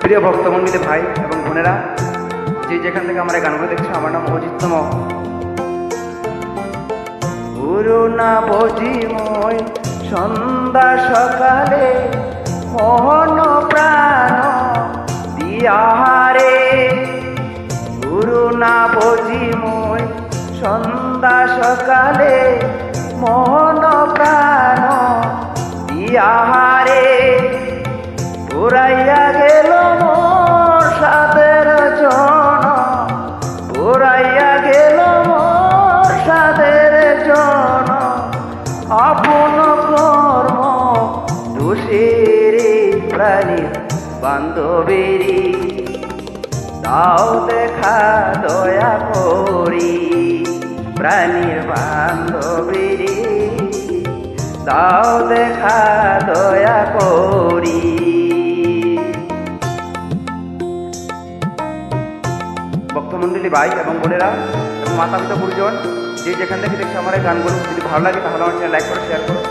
প্রিয় ভক্তমণ্ডলী ভাই এবং বোনেরা, যে যেখান থেকে আমার এই গানগুলো দেখছো, আমার নাম অজিততম। করুণা বজিময় সন্ধ্যা সকালে মোহন প্রাণ দিয়াহারে, করুণা বজিময় সন্ধ্যা সকালে মোহন প্রাণ দিয়াহারে, পুরাইয়া গেল মোর সাদের জন, পুরাইয়া গেল মোর সাদের জন, আপন কর্ম দোষেরে প্রাণী বান্ধবেরি, দাও দেখা দয়া করি প্রাণীর বান্ধবেরি, দাও দেখা দয়া করি। ভক্তমণ্ডলী ভাই এবং বোনেরা এবং মাতা পিতা গুরুজন, যে যেখান থেকে দেখছে আমার এই গানগুলো, যদি ভালো লাগে তাহলে আমার চ্যানেল লাইক করে শেয়ার করো।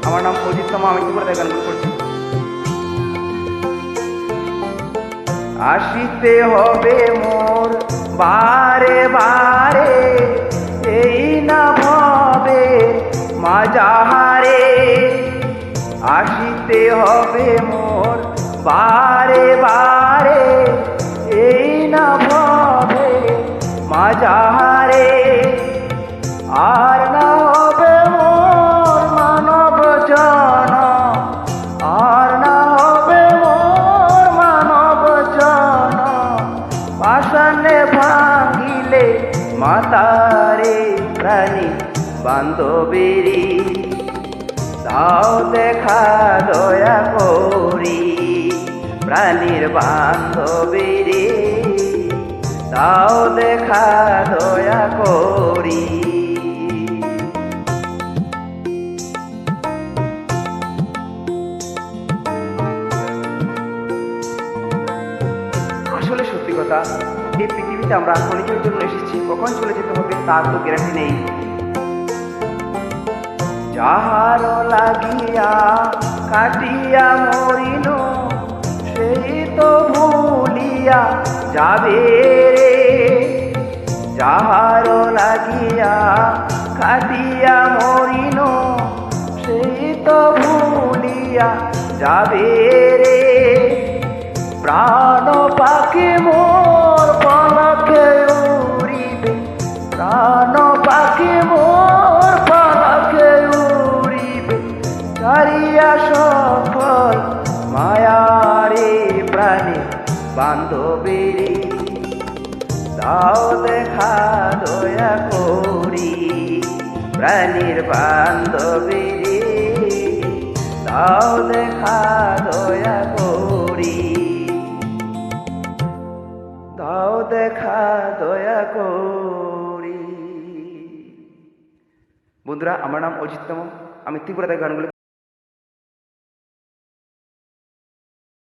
আমার নাম অজিততম, আমি কি করে গানগুলো করছি। আসিতে হবে মোর বারে বারে, এই না ভবে মাঝারে, আসিতে হবে মোর বারে বারে, এই না ভবে মাঝারে, আর না হবে মোর মানব জন, আর না হবে মোর মানব জন, পাষাণে ভাঙিলে মাতারে প্রাণী বান্ধবেরি, দাও দেখা দয়া করি প্রাণীর বান্ধবেরি, দাও দেখা দয়া করি। আসলে সত্যি কথা, এই পৃথিবীতে আমরা ক্ষণিকের জন্য এসেছি, কখন চলে যেতে হবে তার তো গ্যারান্টি নেই। যাহার লাগিয়া কাটিয়া মরিল, সেই তো ভুলিয়া যাবে রে, যাহার লাগিয়া কাটিয়া মরিল, সেই তো ভুলিয়া যাবে রে, প্রাণ পাখি মোর পলকে উড়িবে, প্রাণ পাখি মোর পলকে উড়িবে, চারিয়া সফল মায়ারে প্রাণী বান্ধবেরি, দাও দেখা দয়া করি প্রাণীর বান্ধবেরি, দাও দেখা দয়া করি, দাও দেখা দয়া করি। বন্ধুরা, আমার নাম অজিততম, আমি ত্রিপুরাতে গানগুলো